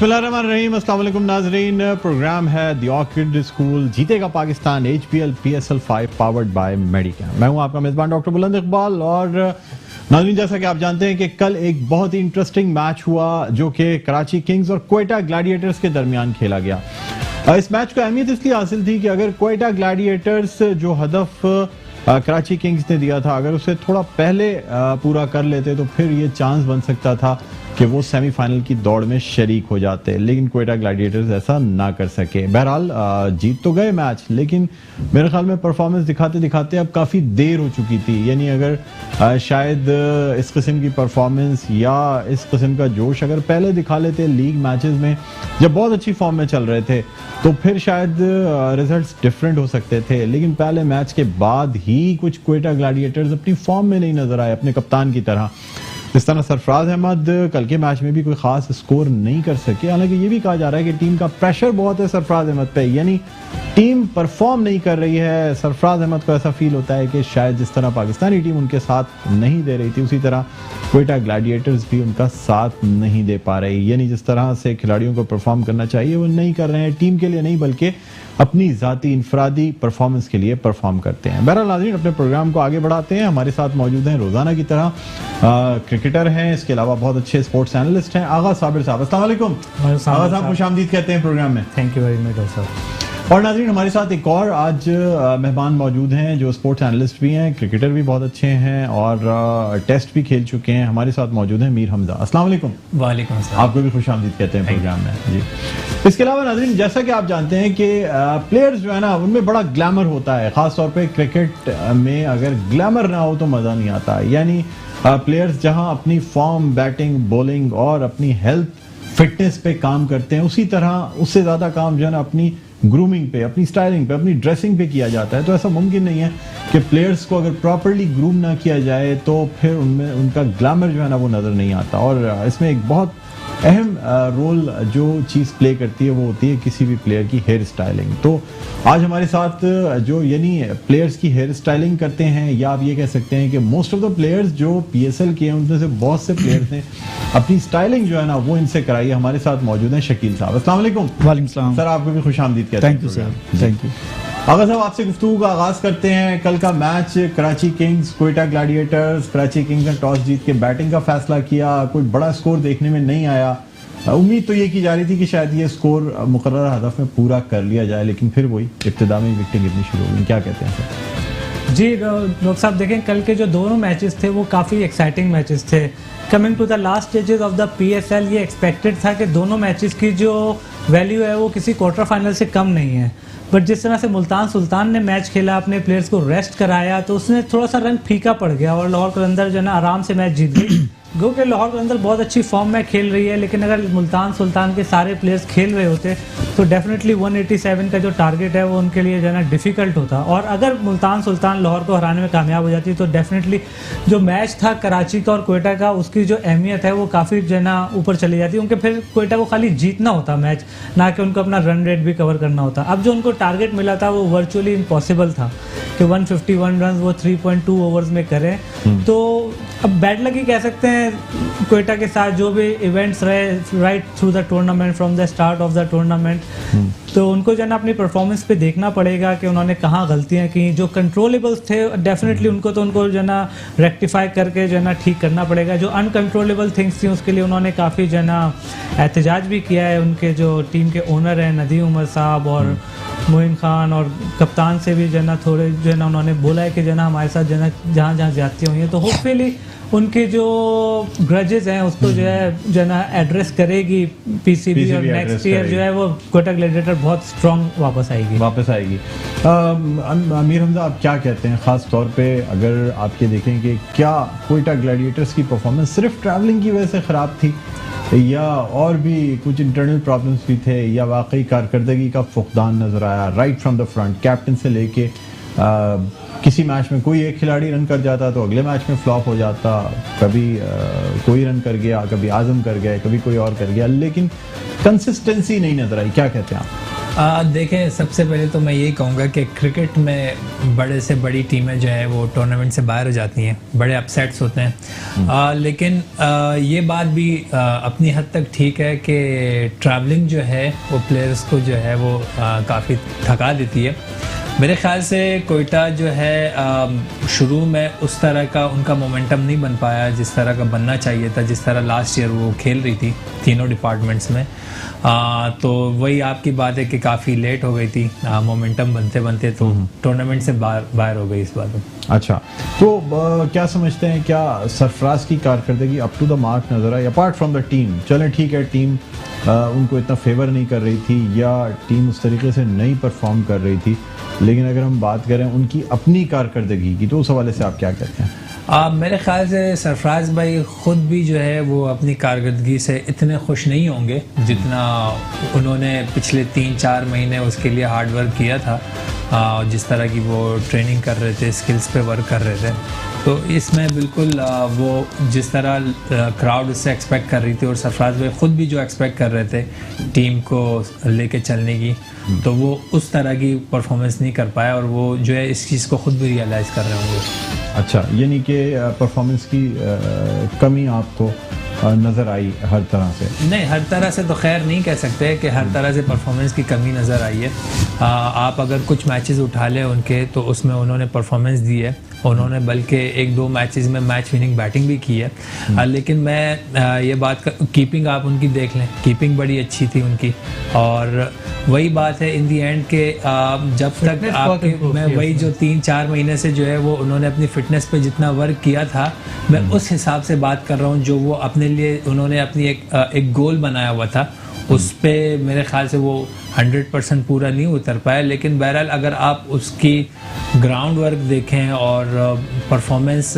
बिस्मिल्लाहिर्रहमानिर्रहीम, अस्सलाम वालेकुम नाज़रीन। प्रोग्राम है द ऑर्किड स्कूल जीतेगा Pakistan HPL PSL 5 powered by Medicam. मैं हूं आपका मेज़बान डॉक्टर बुलंद इकबाल। और नाज़रीन, जैसा कि आप जानते हैं कि कल एक बहुत ही इंटरेस्टिंग मैच हुआ जो कि कराची किंग्स और क्वेटा ग्लैडिएटर्स के दरमियान खेला गया। इस मैच को अहमियत इसलिए हासिल थी कि अगर क्वेटा ग्लैडिएटर्स जो हदफ कराची किंग्स ने दिया था, अगर उसे थोड़ा पहले पूरा कर लेते तो फिर ये चांस बन सकता था कि वो सेमीफाइनल की दौड़ में शरीक हो जाते, लेकिन क्वेटा ग्लैडिएटर्स ऐसा ना कर सके। बहरहाल जीत तो गए मैच, लेकिन मेरे ख्याल में परफॉर्मेंस दिखाते दिखाते अब काफ़ी देर हो चुकी थी। यानी अगर शायद इस किस्म की परफॉर्मेंस या इस किस्म का जोश अगर पहले दिखा लेते लीग मैचेस में जब बहुत अच्छी फॉर्म में चल रहे थे, तो फिर शायद रिजल्ट्स डिफरेंट हो सकते थे। लेकिन पहले मैच के बाद ही कुछ क्वेटा ग्लैडिएटर्स अपनी फॉर्म में नहीं नजर आए, अपने कप्तान की तरह। इस तरह सरफराज अहमद कल के मैच में भी कोई खास स्कोर नहीं कर सके। हालांकि ये भी कहा जा रहा है कि टीम का प्रेशर बहुत है सरफराज अहमद पे, यानी टीम परफॉर्म नहीं कर रही है। सरफराज अहमद को ऐसा फील होता है कि शायद जिस तरह पाकिस्तानी टीम उनके साथ नहीं दे रही थी, उसी तरह क्वेटा ग्लैडिएटर्स भी उनका साथ नहीं दे पा रही। यानी जिस तरह से खिलाड़ियों को परफॉर्म करना चाहिए वो नहीं कर रहे हैं, टीम के लिए नहीं बल्कि अपनी जाती इनफरादी परफॉर्मेंस के लिए परफॉर्म करते हैं। बहरहाल नाज़रीन, अपने प्रोग्राम को आगे बढ़ाते हैं। हमारे साथ मौजूद हैं रोजाना की तरह क्रिकेटर हैं, इसके अलावा बहुत अच्छे स्पोर्ट्स एनालिस्ट हैं, आगा साबिर साहब। अस्सलाम वालेकुम। आगा साहब खुशामदीद कहते हैं प्रोग्राम में। Thank you very much doctor साहब। और नाज़रीन, हमारे साथ एक और आज मेहमान मौजूद हैं जो स्पोर्ट्स एनालिस्ट भी हैं, क्रिकेटर भी बहुत अच्छे हैं और टेस्ट भी खेल चुके हैं। हमारे साथ मौजूद हैं मीर हमजा। अस्सलाम वालेकुम। वालेकुम अस्सलाम। आपको भी खुशामदीद कहते हैं प्रोग्राम में जी। इसके अलावा नाज़रीन, जैसा कि आप जानते हैं कि प्लेयर्स जो है ना, उनमें बड़ा ग्लैमर होता है। खासतौर पे क्रिकेट में अगर ग्लैमर ना हो तो मज़ा नहीं आता। यानी प्लेयर्स जहां अपनी फॉर्म, बैटिंग, बॉलिंग और अपनी हेल्थ फिटनेस पे काम करते हैं, उसी तरह उससे ज़्यादा काम जो है ना अपनी ग्रूमिंग पे, अपनी स्टाइलिंग पे, अपनी ड्रेसिंग पे किया जाता है। तो ऐसा मुमकिन नहीं है कि प्लेयर्स को अगर प्रॉपर्ली ग्रूम ना किया जाए तो फिर उनमें उनका ग्लैमर जो है ना वो नज़र नहीं आता। और इसमें एक बहुत अहम रोल जो चीज़ प्ले करती है वो होती है किसी भी प्लेयर की हेयर स्टाइलिंग। तो आज हमारे साथ जो यानी प्लेयर्स की हेयर स्टाइलिंग करते हैं, या आप ये कह सकते हैं कि मोस्ट ऑफ द प्लेयर्स जो PSL के हैं उनमें से बहुत से प्लेयर्स ने अपनी स्टाइलिंग जो है ना वो इनसे कराई है। हमारे साथ मौजूद हैं शकील साहब। अस्सलाम वालेकुम। वालेकुम सलाम सर, आपको भी खुशामदीद कहते हैं। Thank you sir. Thank you. Agha साहब, आपसे गुफ्तगू का आगाज करते हैं। कल का match Karachi Kings Quetta Gladiators, Karachi Kings ने टॉस जीत के बैटिंग का फैसला किया। कोई बड़ा स्कोर देखने में नहीं आया। उम्मीद तो ये की जा रही थी कि शायद ये स्कोर मुकर्रर हदफ में पूरा कर लिया जाए, लेकिन फिर वही इब्तिदा में विकेटें गिरनी शुरू हो गई। क्या कहते हैं सर? जी डॉक्टर साहब, देखें कल के जो दोनों मैचेस थे वो काफ़ी एक्साइटिंग मैचेस थे। Coming to the last stages of the PSL, ये एक्सपेक्टेड था कि दोनों मैचेस की जो वैल्यू है वो किसी क्वार्टर फाइनल से कम नहीं है। बट जिस तरह से मुल्तान सुल्तान ने मैच खेला, अपने प्लेयर्स को रेस्ट कराया, तो उसने थोड़ा सा रंग फीका पड़ गया और लाहौर कलंदर जो है ना आराम से मैच जीत गई। गो के लाहौर कलंदर बहुत अच्छी फॉर्म में खेल रही है, लेकिन अगर मुल्तान सुल्तान के सारे प्लेयर्स खेल रहे होते तो डेफिनेटली 187 का जो टारगेट है वो उनके लिए जो है ना डिफिकल्ट होता। और अगर मुल्तान सुल्तान लाहौर को हराने में कामयाब हो जाती तो डेफिनेटली जो मैच था कराची का और क्वेटा का, उसकी जो अहमियत है वो काफ़ी जो है ना ऊपर चली जाती, क्योंकि फिर क्वेटा को खाली जीतना होता मैच, ना कि उनको अपना रन रेट भी कवर करना होता। अब जो उनको टारगेट मिला था वो वर्चुअली इम्पॉसिबल था कि 151 रन वो 3.2 ओवर्स में करें। तो अब बैड लक ही कह सकते हैं क्वेटा के साथ जो भी इवेंट्स रहे right through the tournament, from the start of the tournament. तो उनको जो है ना अपनी परफॉर्मेंस पे देखना पड़ेगा कि उन्होंने कहाँ गलतियाँ की। जो कंट्रोलेबल्स थे डेफिनेटली उनको जो है ना रेक्टिफाई करके जो है ना ठीक करना पड़ेगा। जो अनकंट्रोलेबल थिंग्स थी उसके लिए उन्होंने काफ़ी जो है ना एहतजाज भी किया है। उनके जो टीम के ओनर हैं नदीम उमर साहब और मोइन खान और कप्तान से भी जो है ना थोड़े जो है ना उन्होंने बोला है कि जो है ना हमारे साथ जो है ना जहाँ जहाँ ज्यादतियाँ हुई हैं तो होपफुली उनके जो ग्रजेस हैं उसको जो है ना एड्रेस करेगी PCB और नेक्स्ट ईयर जो है वो क्वेटा ग्लैडिएटर बहुत स्ट्रांग वापस आएगी। अमीर हमजा, आप क्या कहते हैं? ख़ास तौर पे अगर आपके देखें कि क्या क्वेटा ग्लैडिएटर्स की परफॉर्मेंस सिर्फ ट्रैवलिंग की वजह से ख़राब थी, या और भी कुछ इंटरनल प्रॉब्लम्स भी थे, या वाकई कारकर्दगी का फुकदान नज़र आया right from the front? Captain से लेके किसी मैच में कोई एक खिलाड़ी रन कर जाता तो अगले मैच में फ्लॉप हो जाता। कभी कोई रन कर गया, कभी आजम कर गया, कभी कोई और कर गया, लेकिन कंसिस्टेंसी नहीं नजर आई। क्या कहते हैं आप? देखें, सबसे पहले तो मैं यही कहूँगा कि क्रिकेट में बड़े से बड़ी टीमें जो है वो टूर्नामेंट से बाहर हो जाती हैं, बड़े अपसेट्स होते हैं। लेकिन ये बात भी अपनी हद तक ठीक है कि ट्रैवलिंग जो है वो प्लेयर्स को जो है वो काफ़ी थका देती है। मेरे ख्याल से कोयटा जो है शुरू में उस तरह का उनका मोमेंटम नहीं बन पाया जिस तरह का बनना चाहिए था, जिस तरह लास्ट ईयर वो खेल रही थी तीनों डिपार्टमेंट्स में। तो वही आपकी बात है कि काफ़ी लेट हो गई थी मोमेंटम बनते बनते, तो टूर्नामेंट से बाहर हो गई इस बात में। अच्छा, तो क्या समझते हैं, क्या सरफराज की कारकर्दगी अप टू द मार्क नजर आई अपार्ट फ्रॉम द टीम? चलें ठीक है, टीम उनको इतना फेवर नहीं कर रही थी या टीम उस तरीके से नहीं परफॉर्म कर रही थी, लेकिन अगर हम बात करें उनकी अपनी कारकर्दगी की तो उस हवाले से आप क्या कहते हैं? मेरे ख्याल से सरफराज भाई ख़ुद भी जो है वो अपनी कारकर्दगी से इतने खुश नहीं होंगे जितना उन्होंने पिछले 3-4 महीने उसके लिए हार्ड वर्क किया था। जिस तरह की वो ट्रेनिंग कर रहे थे, स्किल्स पे वर्क कर रहे थे, तो इसमें बिल्कुल वो जिस तरह क्राउड उससे एक्सपेक्ट कर रही थी और सरफराज भाई ख़ुद भी जो एक्सपेक्ट कर रहे थे टीम को लेके चलने की, तो वो उस तरह की परफॉर्मेंस नहीं कर पाया और वो जो है इस चीज़ को ख़ुद भी रियलाइज़ कर रहे होंगे। अच्छा, यानी कि परफॉर्मेंस की कमी आपको नज़र आई हर तरह से? नहीं, हर तरह से तो खैर नहीं कह सकते कि हर तरह से परफॉर्मेंस की कमी नज़र आई है। आप अगर कुछ मैचेस उठा लें उनके, तो उसमें उन्होंने परफॉर्मेंस दी है, उन्होंने बल्कि 1-2 मैचेस में मैच विनिंग बैटिंग भी की है। लेकिन मैं ये बात कीपिंग आप उनकी देख लें, कीपिंग बड़ी अच्छी थी उनकी। और वही बात है इन दी एंड के जब तक आपके मैं वही जो 3-4 महीने से जो है वो उन्होंने अपनी फिटनेस पे जितना वर्क किया था, मैं उस हिसाब से बात कर रहा हूँ जो वो अपने लिए उन्होंने अपनी एक गोल बनाया हुआ था, उस पे मेरे ख्याल से वो 100% पूरा नहीं उतर पाया। लेकिन बहरहाल अगर आप उसकी ग्राउंड वर्क देखें और परफॉर्मेंस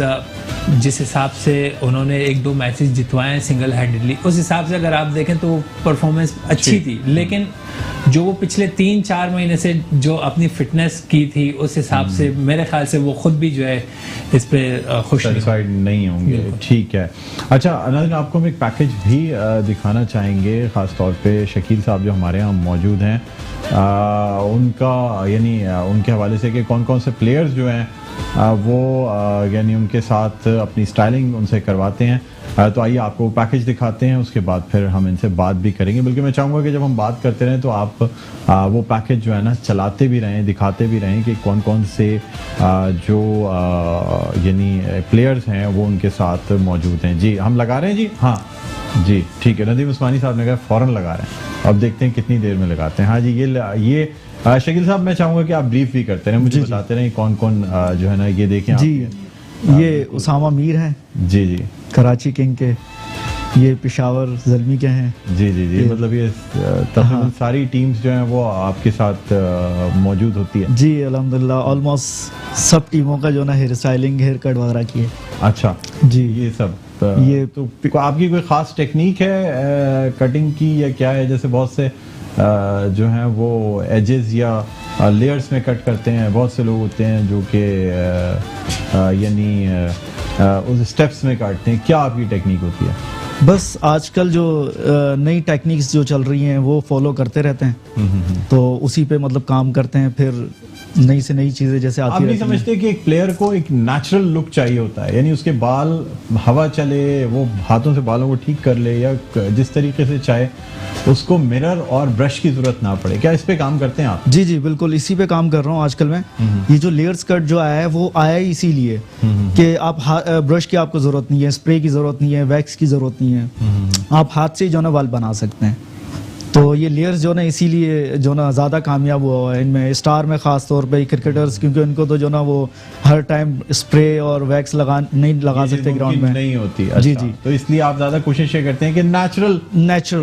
जिस हिसाब से उन्होंने 1-2 मैचेस जितवाए हैं सिंगल हैंडेडली, उस हिसाब से अगर आप देखें तो परफॉर्मेंस अच्छी थी। लेकिन जो वो पिछले 3-4 महीने से जो अपनी फिटनेस की थी, उस हिसाब से मेरे ख्याल से वो खुद भी जो है इस पे खुश नहीं होंगे। ठीक है। अच्छा नाज़रीन, आपको हम एक पैकेज भी दिखाना चाहेंगे, ख़ास तौर पे शकील साहब जो हमारे यहाँ मौजूद हैं उनका यानी उनके हवाले से कि कौन कौन से प्लेयर्स जो हैं वो यानी उनके साथ अपनी स्टाइलिंग उनसे करवाते हैं। तो आइए आपको पैकेज दिखाते हैं, उसके बाद फिर हम इनसे बात भी करेंगे। बल्कि मैं चाहूँगा कि जब हम बात करते रहें तो आप वो पैकेज जो है ना चलाते भी रहें, दिखाते भी रहें कि कौन कौन से जो यानी प्लेयर्स हैं वो उनके साथ मौजूद हैं। जी हम लगा रहे हैं जी? हाँ जी ठीक है। नदीम उस्मानी साहब ने कहा फ़ौरन लगा रहे हैं, अब देखते हैं कितनी देर में लगाते हैं। हाँ जी, ये शकील साहब मैं चाहूँगा कि आप ब्रीफ भी करते रहें, मुझे बताते रहें कौन कौन जो है ना ये देखें जी। ये उसामा मीर हैं जी जी, कराची किंग के। ये पेशावर ज़ल्मी के हैं जी जी जी। मतलब ये तकरीबन सारी टीम्स जो हैं वो आपके साथ मौजूद होती है? जी अल्हम्दुलिल्लाह, ऑलमोस्ट सब टीमों का जो ना हेयर स्टाइलिंग, हेयर कट वगैरह की है। अच्छा जी, ये सब ये तो आपकी कोई ख़ास टेक्निक है कटिंग की या क्या है? जैसे बहुत से जो हैं वो एजेस या लेयर्स में कट करते हैं, बहुत से लोग होते हैं जो कि यानी उस स्टेप्स में काटते हैं, क्या आपकी टेक्निक होती है? बस आजकल जो नई टेक्निक्स जो चल रही हैं वो फॉलो करते रहते हैं, तो उसी पे मतलब काम करते हैं, फिर नई से नई चीजें जैसे आती रहती हैं। आप नहीं समझते कि एक प्लेयर को एक नेचुरल लुक चाहिए होता है, यानी उसके बाल हवा चले, वो हाथों से बालों को ठीक कर ले या जिस तरीके से चाहे, उसको मिरर और ब्रश की जरूरत ना पड़े? क्या इस पे काम करते हैं आप? जी जी बिल्कुल, इसी पे काम कर रहा हूँ आजकल मैं। ये जो लेयर्स कट जो आया है वो आया ही इसीलिए कि आप ब्रश की आपको जरूरत नहीं है, स्प्रे की जरूरत नहीं है, वैक्स की जरूरत नहीं है, आप हाथ से ही जो ना बाल बना सकते हैं। तो ये लेयर्स जो ना इसीलिए जो ना ज़्यादा कामयाब हुआ है इनमें, स्टार में ख़ास तौर पे क्रिकेटर्स, क्योंकि उनको तो जो ना वो हर टाइम स्प्रे और वैक्स नहीं लगा सकते ग्राउंड में, नहीं होती। अच्छा, जी जी, तो इसलिए आप ज़्यादा कोशिश ये करते हैं कि नेचुरल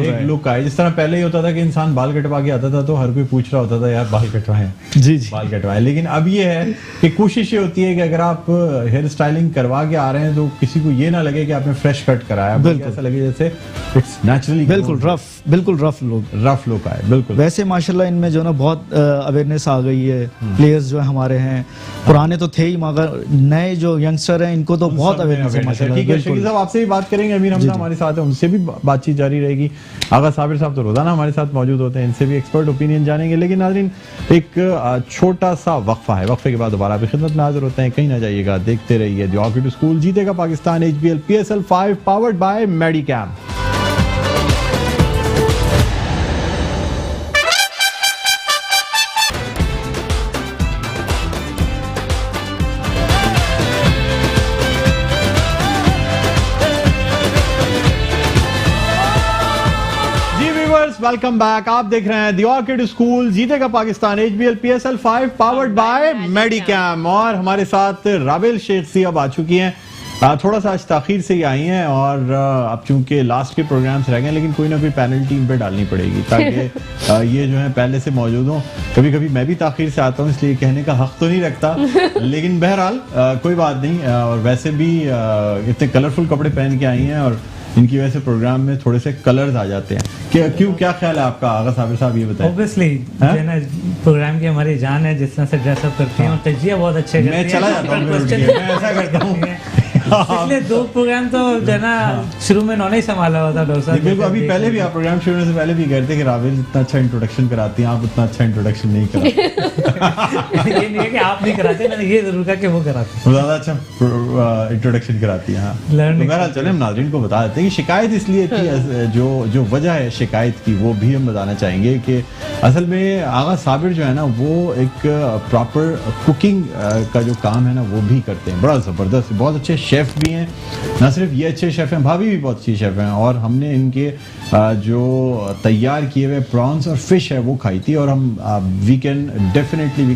एक लुक आए। जिस तरह पहले ही होता था कि इंसान बाल कटवा के आता था तो हर कोई पूछ रहा होता था यार बाल कटवाएं, जी जी बाल कटवाएं। लेकिन अब ये है कि कोशिश ये होती है कि अगर आप हेयर स्टाइलिंग करवा के आ रहे हैं तो किसी को ये ना लगे कि आपने फ्रेश कट कराया, बल्कि ऐसा लगे जैसे इट्स नेचुरली बिल्कुल रफ बिल्कुल रफ लोग। रफ लोग आए, बिल्कुल। वैसे माशाल्लाह इनमें जो ना बहुत अवेयरनेस आ गई है। प्लेयर्स जो हमारे हैं पुराने तो थे ही, मगर नए जो यंगस्टर हैं इनको तो बहुत अवेयरनेस है माशाल्लाह। ठीक है, शकील साहब आपसे भी बात करेंगे, अमीर हमजा हमारे साथ है, उनसे भी बातचीत जारी रहेगी। आगा साबिर साहब तो रोजाना हमारे साथ मौजूद होते हैं, इनसे भी एक्सपर्ट ओपिनियन जानेंगे। लेकिन नाज़रीन एक छोटा सा वक्फा है, वक्फे के बाद दोबारा आपकी खिदमत में हाजिर होते हैं। कहीं ना जाइएगा, देखते रहिए द ऑर्किड स्कूल। जीतेगा Pakistan HBL PSL 5 powered by Medicam. Welcome back. आप देख रहे हैं द ऑर्किड स्कूल। जीतेगा Pakistan HBL PSL 5 powered by Medicam. और हमारे साथ राबेल शेख सी अब आ चुकी हैं। थोड़ा सा आज ताखीर से ही आई हैं और अब चूंकि लास्ट के प्रोग्राम्स रह गए, लेकिन कोई ना कोई पैनल टीम पे डालनी पड़ेगी ताकि ये जो है पहले से मौजूद हों। कभी कभी मैं भी ताखीर से आता हूँ, इसलिए कहने का हक तो नहीं रखता, लेकिन बहरहाल कोई बात नहीं। और वैसे भी इतने कलरफुल कपड़े पहन के आई हैं और इनकी वजह से प्रोग्राम में थोड़े से कलर्स आ जाते हैं। क्यों, क्या ख्याल है आपका आगा साबिर साहब, ये बताएं। ऑब्वियसली प्रोग्राम की हमारी जान है, जिस तरह से ड्रेसअप करती हैं और तजिया बहुत अच्छे करती हैं। मैं चला जाता हूं, मैं ऐसा करता हूं। पिछले 2 प्रोग्राम तो जो ना शुरू में इन्होंने ही संभाला हुआ था डॉक्टर साहब। बिल्कुल, अभी पहले भी आप प्रोग्राम शुरू होने से पहले भी कहते कि राबेल इतना अच्छा इंट्रोडक्शन कराती हैं, आप उतना अच्छा इंट्रोडक्शन नहीं कराते। ये नहीं है कि आप नहीं कराते, मैंने ये जरूर कहा कि वो कराते हैं, वो ज्यादा अच्छा इंट्रोडक्शन कराती हैं। तो बहरहाल चले हम नाज़रीन को बता देते हैं कि शिकायत इसलिए थी, जो वजह है शिकायत की वो भी हम बताना चाहेंगे कि असल में आगा साबिर जो है ना वो एक प्रॉपर कुकिंग का जो काम है ना वो भी करते हैं, बड़ा ज़बरदस्त, बहुत अच्छे शेफ भी हैं। ना सिर्फ ये अच्छे शेफ हैं, भाभी भी बहुत अच्छी शेफ हैं। और हमने इनके जो तैयार किए हुए प्रॉन्स और फिश है वो खाई थी, और हम वी कैन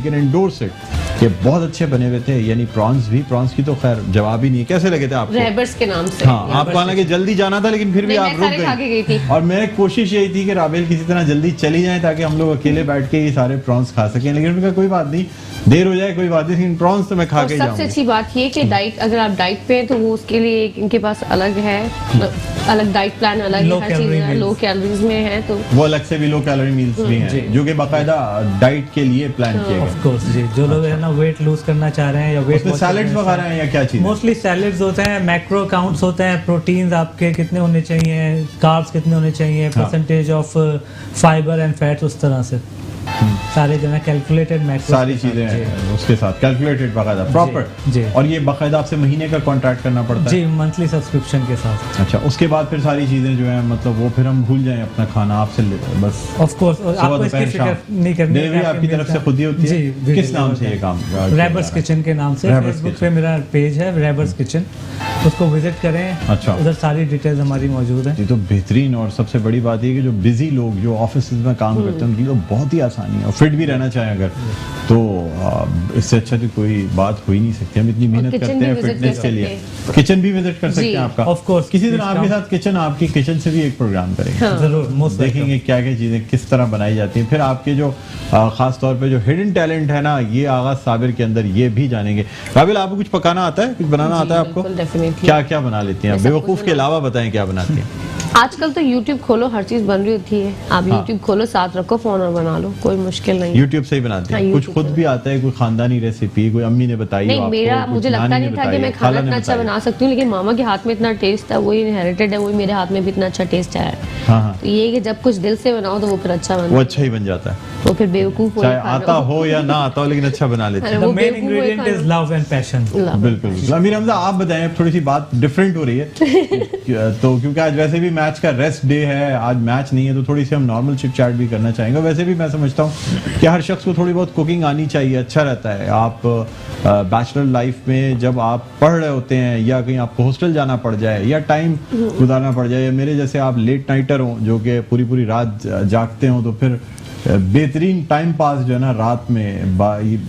एंडोर्स इट कि बहुत अच्छे बने हुए थे। यानी प्रॉन्स की तो खैर जवाब ही नहीं है। कैसे लगे थे आपको? रेबर्स के नाम से। हाँ, आपको हालांकि जल्दी जाना था, लेकिन फिर भी आप रुक गई। और मेरी कोशिश यही थी कि राबेल किसी तरह जल्दी चली जाए ताकि हम लोग अकेले बैठ के ये सारे प्रॉन्स खा सकें, लेकिन उनका कोई बात नहीं, देर हो जाए कोई बात नहीं, लेकिन प्रॉन्स तो मैं खा के जाऊंगा। सबसे अच्छी बात ये कि डाइट, अगर आप डाइट पे हैं तो वो उसके लिए इनके पास अलग है, अलग डाइट प्लान अलग है, हर चीज लो कैलोरीज में है, तो वो अलग से भी लो कैलोरी मील्स भी हैं जो कि बाकायदा डाइट के लिए प्लान किए गए। ऑफ कोर्स जी, जो लोग है ना वेट लूज करना चाह रहे हैं या वेट सैलेड्स वगैरह हैं या क्या चीज? मोस्टली सैलेड्स होते हैं, मैक्रो काउंट्स होते हैं, प्रोटीन्स आपके कितने होने चाहिए, कार्ब्स कितने होने चाहिए, percentage of fibre and fats, उस तरह से सारे जो है कैलकुलेटेड मैक्रो सारी चीजें उसके साथ कैलकुलेटेड बाकायदा प्रॉपर जी। और ये बाकायदा आपसे महीने का कॉन्ट्रैक्ट करना पड़ता है जी, मंथली सब्सक्रिप्शन के साथ। अच्छा, उसके बाद फिर सारी चीजें जो है मतलब वो फिर हम भूल जाएं अपना खाना आपसे बस। ऑफ कोर्स, आपको इसकी फिक्र नहीं करनी है, आपकी तरफ से खुद ही होती है। जी, किस नाम से ये काम? रेबर्स किचन के नाम से फेसबुक पे मेरा पेज है रेबर्स किचन, उसको विजिट करें। अच्छा, उधर सारी डिटेल्स हमारी मौजूद है। ये तो बेहतरीन। और सबसे बड़ी बात ये कि जो बिजी लोग जो ऑफिस में काम करते हैं उनके लिए बहुत ही आसानी है, और फिट भी रहना चाहें अगर तो इससे अच्छा तो कोई बात हो ही नहीं सकती। हम इतनी मेहनत करते हैं फिटनेस के लिए, किचन भी विजिट कर सकते हैं आपका। ऑफ कोर्स, किसी दिन आपके साथ किचन, आपकी किचन से भी एक प्रोग्राम करेंगे जरूर, मोस्ट देखेंगे क्या क्या चीजें किस तरह बनाई जाती हैं। फिर आपके जो खास तौर पे जो हिडन टैलेंट है ना, ये आगा साबिर के अंदर ये भी जानेंगे। राबिल, आपको कुछ पकाना आता है, कुछ बनाना आता है आपको? क्या क्या बना लेती हैं? बेवकूफ के अलावा बताएं क्या बनाती हैं। आजकल तो YouTube खोलो, हर चीज बन रही होती है। आप YouTube खोलो, साथ रखो फोन और बना लो, कोई मुश्किल नहीं। YouTube से ही बनाते हैं? कुछ खुद भी आता है, कोई खानदानी रेसिपी, कोई अम्मी ने बताई? नहीं, मेरा मुझे लगता नहीं था कि मैं खाना इतना अच्छा बना सकती हूँ, लेकिन मामा के हाथ में इतना टेस्ट था, वही इनहेरिटेड है, वही मेरे हाथ में भी इतना अच्छा टेस्ट आया है। हाँ, तो ये कि जब कुछ दिल से बनाओ तो वो फिर अच्छा बनता है, वो अच्छा ही बन जाता है। तो फिर बेवकूफ चाहे आता हो या ना आता हो, लेकिन अच्छा बना लेते हैं। The main ingredient is love and passion। बिल्कुल। अमीर हमजा, आप बताएं, थोड़ी सी बात डिफरेंट हो रही है तो क्योंकि आज वैसे भी मैच का रेस्ट डे है, आज मैच नहीं है, तो थोड़ी सी हम नॉर्मल चिट चैट भी करना चाहेंगे। वैसे भी मैं समझता हूँ कि हर शख्स को थोड़ी बहुत कुकिंग आनी चाहिए, अच्छा रहता है। आप बैचलर लाइफ में जब आप पढ़ रहे होते हैं या कहीं आपको हॉस्टल जाना पड़ जाए या टाइम गुजारना पड़ जाए, या मेरे जैसे आप लेट नाइटर हो जो कि पूरी पूरी रात जागते हो, तो फिर बेहतरीन टाइम पास जो है ना रात में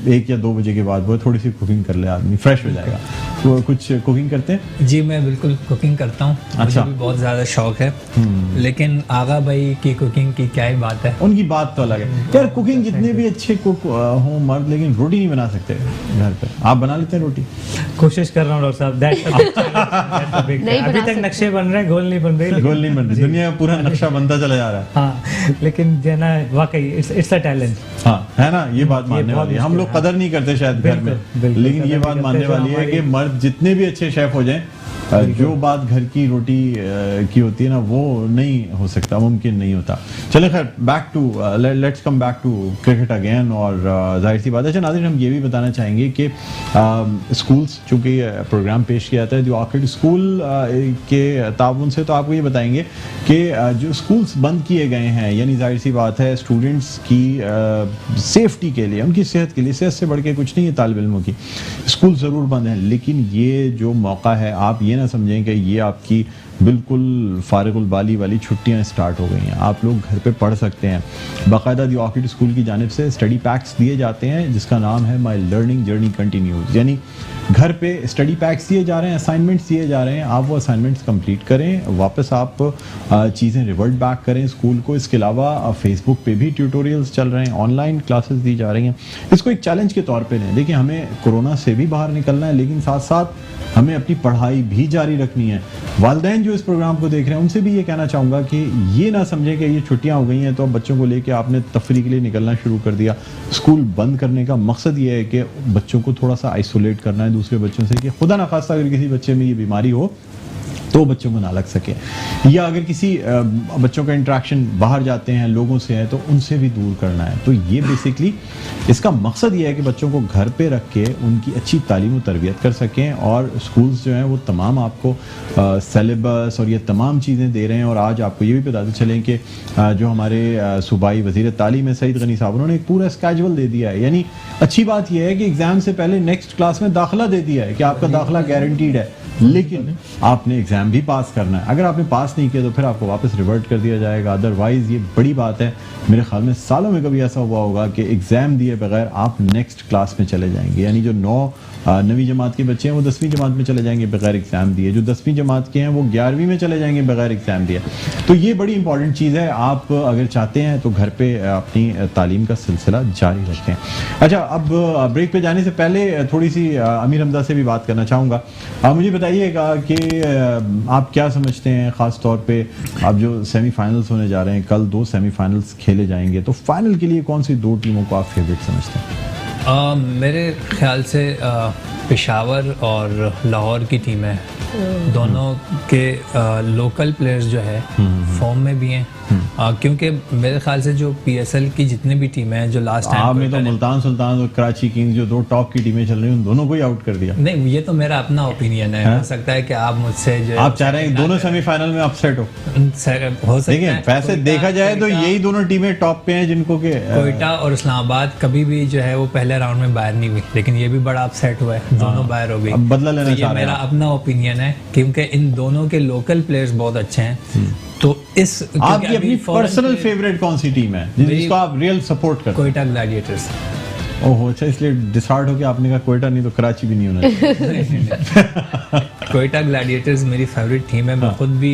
1 या 2 बजे के बाद वो थोड़ी सी कुकिंग कर ले आदमी फ्रेश हो जाएगा। तो कुछ कुकिंग करते हैं? जी मैं बिल्कुल कुकिंग करता हूँ। अच्छा। मुझे भी बहुत ज़्यादा शौक है, लेकिन आगा भाई की कुकिंग की क्या ही बात है। उनकी बात तो अलग है यार। कुकिंग जितने भी अच्छे कुक हो मर्द, लेकिन रोटी नहीं बना सकते घर पे। आप बना लेते हैं रोटी? कोशिश कर रहा हूँ डॉक्टर साहब, that's a big challenge. नहीं अभी बना तक सकते। नक्शे बन रहे हैं, गोल नहीं बन रहे। गोल नहीं बन रही, दुनिया में पूरा नक्शा बनता चला जा रहा है। हाँ, लेकिन जो है ना वाकई इट्स अ टैलेंट। हाँ है ना, ये बात मानने बहुत वाली है। हम मुश्किल लोग है। कदर नहीं करते शायद घर में, बिल्कुल, लेकिन कदर ये नहीं बात करते मानने जो वाली है कि हमारी- मर्द जितने भी अच्छे शेफ हो जाएं, जो बात घर की रोटी की होती है ना, वो नहीं हो सकता, मुमकिन नहीं होता। चले खैर, back to let's come back to cricket again. और जाहिर सी बात है, अच्छा नाज़रीन, हम ये भी बताना चाहेंगे कि स्कूल्स, चूँकि प्रोग्राम पेश किया जाता है द ऑर्किड स्कूल के ताउन से, तो आपको ये बताएंगे कि जो स्कूल्स बंद किए गए हैं, यानी जाहिर सी बात है स्टूडेंट्स की सेफ्टी के लिए, उनकी सेहत के लिए, सेहत से बढ़ के कुछ नहीं है तालिब इल्मों की, स्कूल ज़रूर बंद हैं। लेकिन ये जो मौका है, आप ये ना समझें कि ये आपकी बिल्कुल फारिगुल बाली वाली छुट्टियां स्टार्ट हो गई हैं। आप लोग घर पे पढ़ सकते हैं। बाकायदा द ऑर्किड स्कूल की जानिब से स्टडी पैक्स दिए जाते हैं जिसका नाम है माई लर्निंग जर्नी कंटिन्यूज, यानी घर पे स्टडी पैक्स दिए जा रहे हैं, असाइनमेंट्स दिए जा रहे हैं। आप वो असाइनमेंट्स कंप्लीट करें, वापस आप चीज़ें रिवर्ट बैक करें स्कूल को। इसके अलावा फेसबुक पे भी ट्यूटोरियल्स चल रहे हैं, ऑनलाइन क्लासेस दी जा रही हैं। इसको एक चैलेंज के तौर पे लें। देखिए, हमें कोरोना से भी बाहर निकलना है, लेकिन साथ साथ हमें अपनी पढ़ाई भी जारी रखनी है। वालिदैन जो इस प्रोग्राम को देख रहे हैं, उनसे भी ये कहना चाहूँगा कि ये ना समझें कि ये छुट्टियाँ हो गई हैं तो अब बच्चों को लेके आपने तफरी के लिए निकलना शुरू कर दिया। स्कूल बंद करने का मकसद ये है कि बच्चों को थोड़ा सा आइसोलेट करना है दूसरे बच्चों से, कि खुदा ना खास्ता अगर किसी बच्चे में ये बीमारी हो तो बच्चों को ना लग सके, या अगर किसी बच्चों का इंटरेक्शन बाहर जाते हैं लोगों से है तो उनसे भी दूर करना है। तो ये बेसिकली इसका मकसद ये है कि बच्चों को घर पे रख के उनकी अच्छी तालीम और तरबियत कर सकें। और स्कूल्स जो हैं वो तमाम आपको सिलेबस और ये तमाम चीज़ें दे रहे हैं। और आज आपको ये भी बताते चलें कि जो हमारे सूबाई वज़ीर तालीम है सईद गनी साहब, उन्होंने एक पूरा स्केजुअल दे दिया है। यानी अच्छी बात यह है कि एग्ज़ाम से पहले नेक्स्ट क्लास में दाखिला दे दिया है कि आपका दाखिला गारंटीड है, लेकिन आपने एग्ज़ाम भी पास करना है। अगर आपने पास नहीं किया तो फिर आपको वापस रिवर्ट कर दिया जाएगा। अदरवाइज़ ये बड़ी बात है, मेरे ख्याल में सालों में कभी ऐसा हुआ होगा कि एग्ज़ाम दिए बगैर आप नेक्स्ट क्लास में चले जाएंगे। यानी जो 9वीं जमात के बच्चे हैं वो 10वीं जमात में चले जाएंगे बगैर एग्ज़ाम दिए, जो 10वीं जमात के हैं वो 11वीं में चले जाएंगे बगैर एग्ज़ाम दिए। तो ये बड़ी इंपॉर्टेंट चीज़ है। आप अगर चाहते हैं तो घर पे अपनी तालीम का सिलसिला जारी रखें। अच्छा, अब ब्रेक पे जाने से पहले थोड़ी सी अमीर हमजा से भी बात करना चाहूँगा। मुझे बताइएगा कि आप क्या समझते हैं, ख़ास तौर पे अब जो सेमीफाइनल्स होने जा रहे हैं, कल 2 सेमीफाइनल्स खेले जाएंगे, तो फाइनल के लिए कौन सी 2 टीमों को आप फेवरेट समझते हैं? मेरे ख्याल से पेशावर और लाहौर की टीमें, दोनों के लोकल प्लेयर्स जो है फॉर्म में भी हैं। क्योंकि मेरे ख्याल से जो PSL की जितनी भी टीमें हैं जो लास्ट टाइम आपने तो मुल्तान सुल्तान और कराची किंग्स जो 2 टॉप की टीमें चल रही हैं उन दोनों को ही आउट कर दिया। नहीं, ये तो मेरा अपना ओपिनियन है। हो सकता है कि आप मुझसे जो आप चाह रहे हैं दोनों सेमीफाइनल में अपसेट हो? हो सकता देखिए, है वैसे देखा जाए तो यही दोनों टीमें टॉप पे हैं जिनको के कोयटा और इस्लामाबाद कभी भी जो है वो पहले राउंड में बाहर नहीं हुई, लेकिन ये भी बड़ा अपसेट हुआ है, दोनों बाहर हो गई। अब बदला लेना तो चाह ये रहे मेरा हैं। अपना ओपिनियन है, क्योंकि इन दोनों के लोकल प्लेयर्स बहुत अच्छे हैं। तो इस आपकी अपनी पर्सनल फेवरेट कौन सी टीम है जिसको आप रियल सपोर्ट करते हैं? कोयटा ग्लैडिएटर्स। ओहो, अच्छा, इसलिए डिसाइड हो गया आपने कहा कोयटा, नहीं तो कराची भी नहीं होना चाहिए। कोयटा ग्लैडिएटर्स मेरी फेवरेट टीम है। मैं खुद भी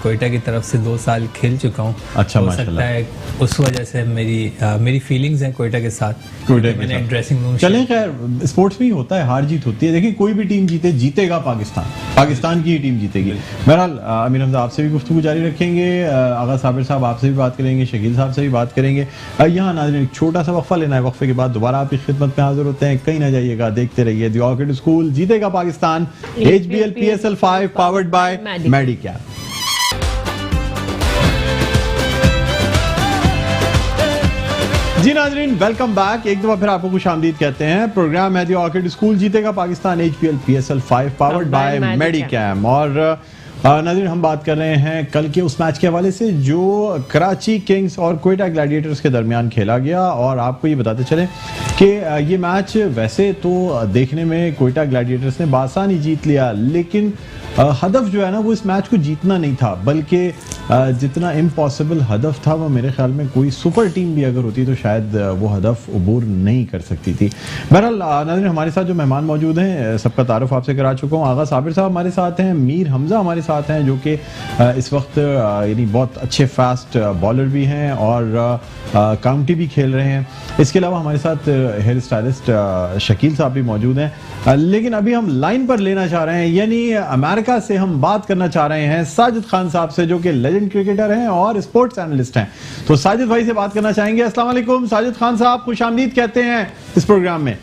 कोयटा की तरफ से 2 साल खेल चुका हूँ। अच्छा, हो माशाल्लाह। सकता है उस वजह से मेरी फीलिंग्स हैं कोयटा के साथ। कोयटा के मैंने साथ। ड्रेसिंग रूम चलें, खैर स्पोर्ट्स में ही होता है, हार जीत होती है। देखिए, कोई भी टीम जीतेगा पाकिस्तान की ही टीम जीतेगी। बहरहाल अमीर हमजा आपसे भी गुफ्तगू जारी रखेंगे, आगा साबिर साहब आपसे भी बात करेंगे, शकील साहब से भी बात करेंगे। यहाँ नाज़रीन एक छोटा सा वक्फा लेना है, वक्फे के बाद दोबारा आपकी खिदमत में हाजिर होते हैं। कहीं ना जाइएगा, देखते रहिए द ऑर्किड स्कूल जीतेगा Pakistan, HBL PSL 5 powered by Medicam. जी नाज़रीन, वेलकम बैक। एक दफ़ा फिर आपको खुशामदीद कहते हैं। प्रोग्राम है द ऑर्किड स्कूल जीतेगा Pakistan, HBL PSL 5 powered by Medicam. और नाज़रीन, हम बात कर रहे हैं कल के उस मैच के हवाले से जो कराची किंग्स और क्वेटा ग्लैडिएटर्स के दरमियान खेला गया। और आपको ये बताते चलें कि ये मैच वैसे तो देखने में क्वेटा ग्लैडिएटर्स ने बासानी जीत लिया, लेकिन हदफ जो है ना वो इस मैच को जीतना नहीं था, बल्कि जितना इम्पॉसिबल हदफ था वो मेरे ख्याल में कोई सुपर टीम भी अगर होती तो शायद वो हदफ अबूर नहीं कर सकती थी। बहरहाल नाज़रीन, हमारे साथ जो मेहमान मौजूद हैं सबका तारुफ आपसे करा चुका हूँ। आगा साबिर साहब हमारे साथ हैं, मीर हमजा हमारे साथ हैं जो कि इस वक्त यानी बहुत अच्छे फास्ट बॉलर भी हैं और काउंटी भी खेल रहे हैं। इसके अलावा हमारे साथ हेयर स्टाइलिस्ट शकील साहब भी मौजूद हैं। लेकिन अभी हम लाइन पर लेना चाह रहे हैं, यानी अमेरिका से हम बात करना चाह रहे हैं साजिद खान साहब से जो कि लेजेंड क्रिकेटर हैं और स्पोर्ट्स एनालिस्ट हैं। तो साजिद भाई से बात करना चाहेंगे। अस्सलाम वालेकुम साजिद खान साहब, खुशामदीद कहते हैं इस प्रोग्राम में।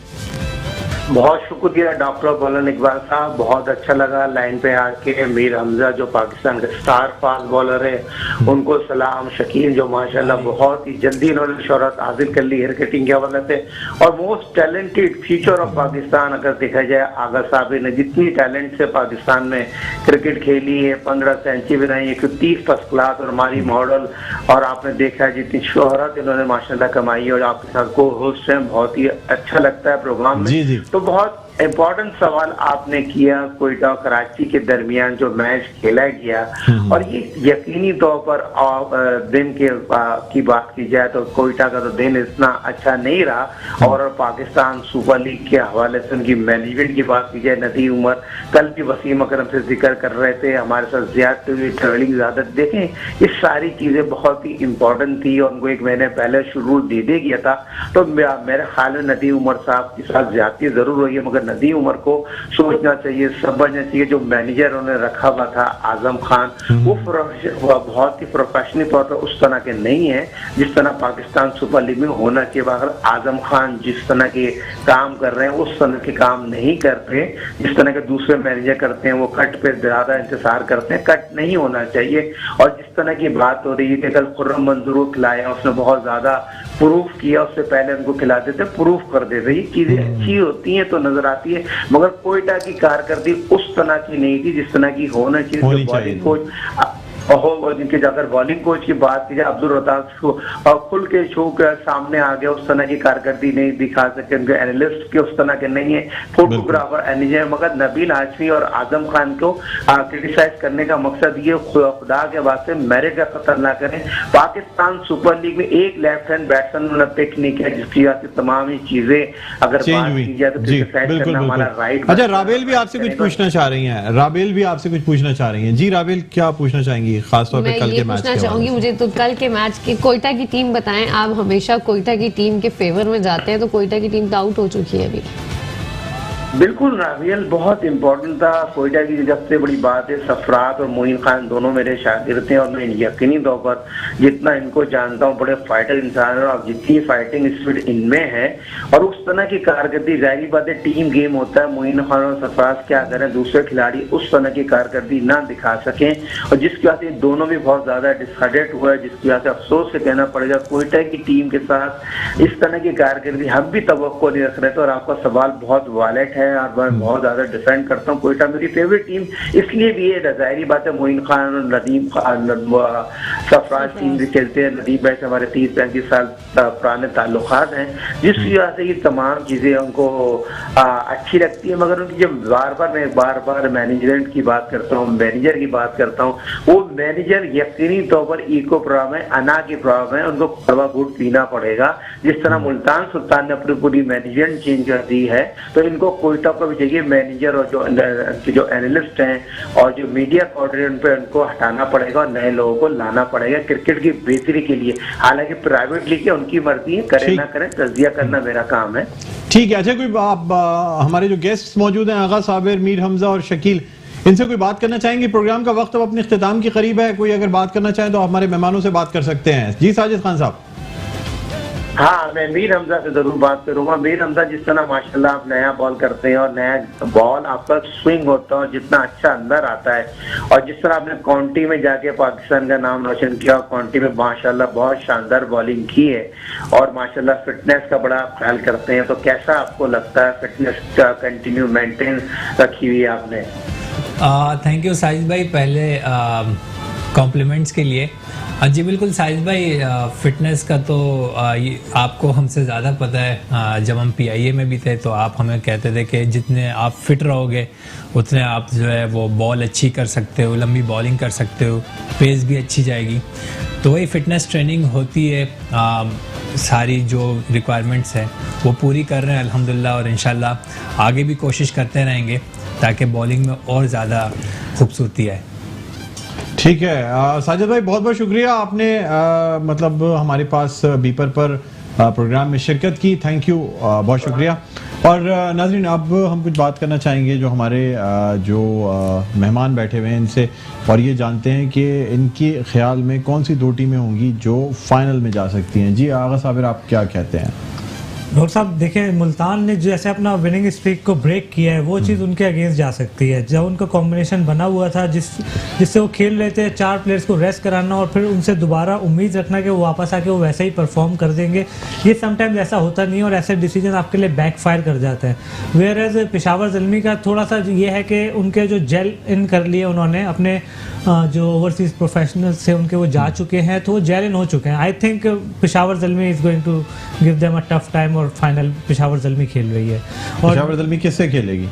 बहुत शुक्रिया डॉक्टर बुलंद इकबाल साहब, बहुत अच्छा लगा लाइन पे आके। मीर हमजा जो पाकिस्तान के स्टार फास्ट बॉलर है उनको सलाम। शकील जो माशाल्लाह बहुत ही जल्दी इन्होंने शोहरत हासिल कर ली क्रिकेटिंग के हवाले से, और most talented future of Pakistan अगर देखा जाए आगा साहब ने जितनी टैलेंट से पाकिस्तान में क्रिकेट खेली है, 15 सेंचुरी बनाई, 130 फर्स्ट क्लास और हमारी मॉडल, और आपने देखा है जितनी शोहरत इन्होंने माशाल्लाह कमाई। और आपके साथ को होस्ट हैं, बहुत ही अच्छा लगता है प्रोग्राम में। तो बहुत इम्पोर्टेंट सवाल आपने किया क्वेटा और कराची के दरमियान जो मैच खेला गया, और ये यकीनी तौर पर दिन की बात की जाए तो क्वेटा का तो दिन इतना अच्छा नहीं रहा, और पाकिस्तान सुपर लीग के हवाले से उनकी मैनेजमेंट की बात की जाए, नदीम उमर कल भी वसीम अकरम से जिक्र कर रहे थे, हमारे साथ ज्यादा हुई ट्रेवलिंग ज्यादा, देखें ये सारी चीजें बहुत ही इम्पोर्टेंट थी और उनको एक महीने पहले शुरू दे गया था। तो मेरे ख्याल में नदीम उमर साहब के साथ ज्यादती जरूर हुई है, मगर नदीम उमर को सोचना चाहिए, समझना चाहिए जो मैनेजर उन्होंने रखा हुआ था आजम खान, वो बहुत ही प्रोफेशनल तौर पर उस तरह के नहीं है जिस तरह पाकिस्तान सुपर लीग में होना चाहिए। अगर आजम खान जिस तरह के काम कर रहे हैं उस तरह के काम नहीं करते जिस तरह के दूसरे मैनेजर करते हैं, वो कट पे ज्यादा इंतजार करते हैं, कट नहीं होना चाहिए। और जिस तरह की बात हो रही है कि कल खुर्रम मंजूर को खिलाया, उसने बहुत ज्यादा प्रूफ किया, उससे पहले उनको खिलाते थे, प्रूफ कर देते। ये चीजें अच्छी होती हैं तो नजर आती है, मगर क्वेटा की कारकर्दगी उस तरह की नहीं थी जिस तरह की होना चाहिए। बॉलिंग कोच और जिनके जाकर बॉलिंग कोच की बात की जाए, अब्दुल रताज को खुल के शो के सामने आ गया, उस तरह की कारकर्दगी नहीं दिखा सके, उनके एनालिस्ट के उस तरह के नहीं है, फोटोग्राफर एनिजर। मगर नबील हाशमी और आजम खान को क्रिटिसाइज करने का मकसद ये खुदा के वास्ते मेरिट का कत्ल ना करें। पाकिस्तान सुपर लीग में एक लेफ्ट हैंड बैट्समैन उन्होंने पिक नहीं किया, जिसकी वजह से तमाम ही चीजें अगर बात की जाए तो क्रिटिसाइज करना हमारा राइट। अच्छा, राबेल भी आपसे कुछ पूछना चाह रही हैं, राबेल भी आपसे कुछ पूछना चाह रही हैं। जी राबेल, क्या पूछना चाहेंगी खासतौर पे कल के मैच के? चाहूंगी मुझे तो कल के मैच की कोयटा की टीम बताएं। आप हमेशा कोयटा की टीम के फेवर में जाते हैं, तो कोयटा की टीम तो आउट हो चुकी है अभी। बिल्कुल रावियल बहुत इम्पोर्टेंट था। कोयटा की सबसे बड़ी बात है सफरात और मोइन खान दोनों मेरे शागिर्द थे, और मैं यकीनी तौर पर जितना इनको जानता हूँ बड़े फाइटर इंसान है, और जितनी फाइटिंग स्पिरिट इनमें है और उस तरह की कारकर्दगी, जाहिर बात है टीम गेम होता है, मोइन खान और सरफराज क्या करें दूसरे खिलाड़ी उस तरह की कारकर्दगी ना दिखा सकें, और जिसकी वजह से दोनों भी बहुत ज्यादा डिसक्रेडिट हुआ है, जिसकी वजह से अफसोस से कहना पड़ेगा कोयटा की टीम के साथ इस तरह की कारकर्दगी हम भी तवक्को नहीं रख रहे थे। और आपका सवाल बहुत वैलिड है और मैं बहुत ज्यादा डिफेंड करता हूँ। कोयटा मेरी फेवरेट टीम इसलिए भी है, जाहिर बात है मोइन खान और नदीम खान सरफराज टीम भी खेलते हैं, नदीम भाई से हमारे 30-35 साल पुराने ताल्लुकात हैं, जिसकी वजह से ये तमाम चीजें उनको अच्छी लगती है। मगर उनकी जब बार बार मैनेजमेंट की बात करता हूँ, मैनेजर की बात करता हूँ, वो मैनेजर यकीनी तौर पर इको प्रॉब्लम है, अना की प्रॉब्लम है, उनको कड़वा घूट पीना पड़ेगा। जिस तरह मुल्तान सुल्तान ने अपनी पूरी मैनेजमेंट चेंज कर दी है, तो इनको कोयटा को भी चाहिए मैनेजर और जो एनालिस्ट हैं और जो मीडिया कोऑर्डिनेटर पे उनको हटाना पड़ेगा और नए लोगों को लाना पड़ेगा क्रिकेट की बेहतरी के लिए। हालांकि प्राइवेट लीग है, उनकी मर्जी है, करें ना करें, तजिया करना मेरा काम है। ठीक है। अच्छा, कोई आप हमारे जो गेस्ट मौजूद हैं आगा साबिर, मीर हमजा और शकील, इनसे कोई बात करना चाहेंगे? प्रोग्राम का वक्त अब अपने इख्तिताम के करीब है, कोई अगर बात करना चाहे तो हमारे मेहमानों से बात कर सकते हैं। जी साजिद खान साहब। हाँ, मैं मीर हमजा से जरूर बात करूंगा। मीर हमजा, जिस तरह माशाल्लाह आप नया बॉल करते हैं और नया बॉल आपका स्विंग होता है और जितना अच्छा अंदर आता है, और जिस तरह आपने काउंटी में जाके पाकिस्तान का नाम रोशन किया, काउंटी में माशाल्लाह बहुत शानदार बॉलिंग की है और माशाल्लाह फिटनेस का बड़ा ख्याल करते हैं, तो कैसा आपको लगता है फिटनेस का कंटिन्यू मेंटेन रखी हुई है आपने? थैंक यू साजिद भाई, पहले कॉम्प्लीमेंट्स के लिए। जी बिल्कुल साजिद भाई, फिटनेस का तो ये आपको हमसे ज़्यादा पता है। जब हम PIA में भी थे तो आप हमें कहते थे कि जितने आप फिट रहोगे उतने आप जो है वो बॉल अच्छी कर सकते हो, लंबी बॉलिंग कर सकते हो, पेस भी अच्छी जाएगी। तो वही फिटनेस ट्रेनिंग होती है, सारी जो रिक्वायरमेंट्स है वो पूरी कर रहे हैं अल्हम्दुलिल्लाह, और इंशाल्लाह आगे भी कोशिश करते रहेंगे ताकि बॉलिंग में और ज़्यादा खूबसूरती आए। ठीक है साजिद भाई, बहुत बहुत शुक्रिया, आपने मतलब हमारे पास बीपर पर प्रोग्राम में शिरकत की। थैंक यू, बहुत शुक्रिया। और नाज़रीन, अब हम कुछ बात करना चाहेंगे जो हमारे जो मेहमान बैठे हुए हैं इनसे, और ये जानते हैं कि इनके ख्याल में कौन सी 2 टीमें होंगी जो फाइनल में जा सकती हैं। जी आगा साबिर, आप क्या कहते हैं? डॉक्टर साहब देखें, मुल्तान ने जैसे अपना विनिंग स्ट्रीक को ब्रेक किया है, वो चीज़ उनके अगेंस्ट जा सकती है। जब उनका कॉम्बिनेशन बना हुआ था जिससे वो खेल रहे थे, 4 प्लेयर्स को रेस्ट कराना और फिर उनसे दोबारा उम्मीद रखना कि वो वापस आके वो वैसे ही परफॉर्म कर देंगे, ये समटाइम्स ऐसा होता नहीं है और ऐसे डिसीजन आपके लिए बैकफायर कर जाते हैं। वेयर एज पेशावर ज़ल्मी का थोड़ा सा ये है कि उनके जो जेल इन कर लिए उन्होंने, अपने जो ओवरसीज प्रोफेशनल्स थे उनके वो जा चुके हैं, तो वो जेल इन हो चुके हैं। I think Peshawar Zalmi is going to give them a tough time, और फाइनल पेशावर ज़ल्मी खेल रही है। और पेशावर ज़ल्मी किससे खेलेगी?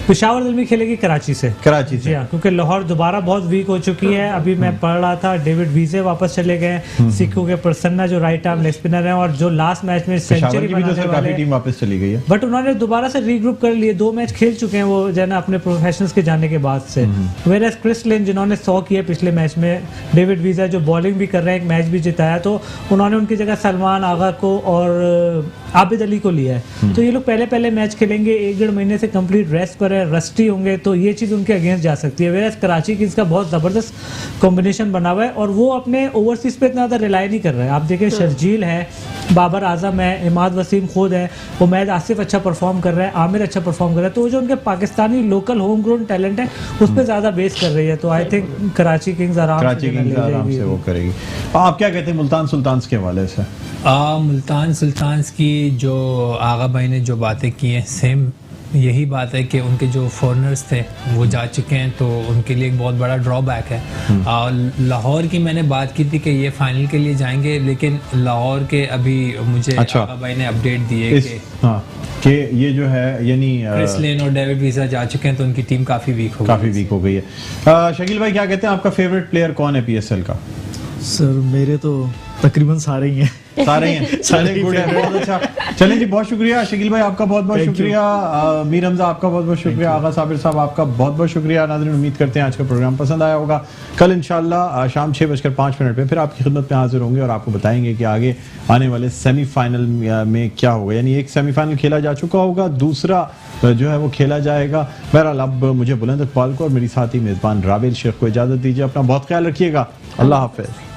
पेशावर ज़ल्मी खेलेगी कराची से। कराची से, हाँ, क्योंकि लाहौर दोबारा बहुत वीक हो चुकी है। अभी मैं पढ़ रहा था डेविड वीजे वापस चले गए, सिक्कू के प्रसन्ना जो राइट आर्म लेग स्पिनर हैं, और जो लास्ट मैच में सेंचुरी बनाने वाले, टीम वापस चली गई है, बट उन्होंने दोबारा से रीग्रुप कर लिए। 2 मैच खेल चुके हैं वो जो है ना अपने प्रोफेशनल्स के जाने के बाद से। वेयर क्रिस लिन जिन्होंने 100 किए पिछले मैच में, डेविड वीजा जो बॉलिंग भी कर रहे हैं, एक मैच भी जिताया, तो उन्होंने उनकी जगह सलमान आगा को और आबिद अली को लिया है। तो ये लोग पहले मैच खेलेंगे, 1-1.5 महीने से कंप्लीट रेस्ट पर है, रस्टी होंगे, तो ये चीज़ उनके अगेंस्ट जा सकती है। वेयर कराची की इसका बहुत ज़बरदस्त कॉम्बिनेशन बना हुआ है और वो अपने ओवरसीज पे इतना ज़्यादा रिलाई नहीं कर रहे हैं। आप देखें, शर्जील है, बाबर आजम है, इमाद वसीम खुद है, उमैद आसिफ अच्छा परफॉर्म कर रहा है, आमिर अच्छा परफॉर्म कर रहा है, तो जो उनके Pakistani local home grown talent है उस पर ज़्यादा बेस कर रही है। तो आई थिंक कराची किंग्स आराम से वो करेगी। आप क्या कहते हैं मुल्तान सुल्तान्स के हवाले से? मुल्तान सुल्तान्स की जो आगा भाई ने जो बातें की हैं, सेम यही बात है कि उनके जो फॉरनर्स थे वो जा चुके हैं, तो उनके लिए एक बहुत बड़ा ड्रॉबैक है। लाहौर की मैंने बात की थी कि ये फाइनल के लिए जाएंगे, लेकिन लाहौर के अभी मुझे आगा भाई ने अपडेट दिए कि ये जो है यानी क्रिस लिन और डेविड वीजा जा चुके हैं, तो उनकी टीम काफ़ी वीक हो गई है। शकील भाई क्या कहते हैं, आपका फेवरेट प्लेयर कौन है PSL का? सर मेरे तो तकरीबन सारे ही हैं। सारे गुड है, बहुत अच्छा। चलें जी, बहुत शुक्रिया शकील भाई, आपका बहुत बहुत शुक्रिया। मीर हमजा आपका बहुत बहुत शुक्रिया। आगा साबिर साहब आपका बहुत बहुत शुक्रिया। नाज़रीन, उम्मीद करते हैं आज का प्रोग्राम पसंद आया होगा। कल इंशाल्लाह शाम 6:05 पे फिर आपकी खिदमत में हाजिर होंगे और आपको बताएंगे कि आगे आने वाले सेमीफाइनल में क्या होगा। यानी एक सेमीफाइनल खेला जा चुका होगा, दूसरा जो है वो खेला जाएगा। बहरहाल अब मुझे बुलंद इकबाल को और मेरी साथी मेज़बान राबिल शेख को इजाज़त दीजिए। अपना बहुत ख्याल रखिएगा। अल्लाह हाफ़िज़।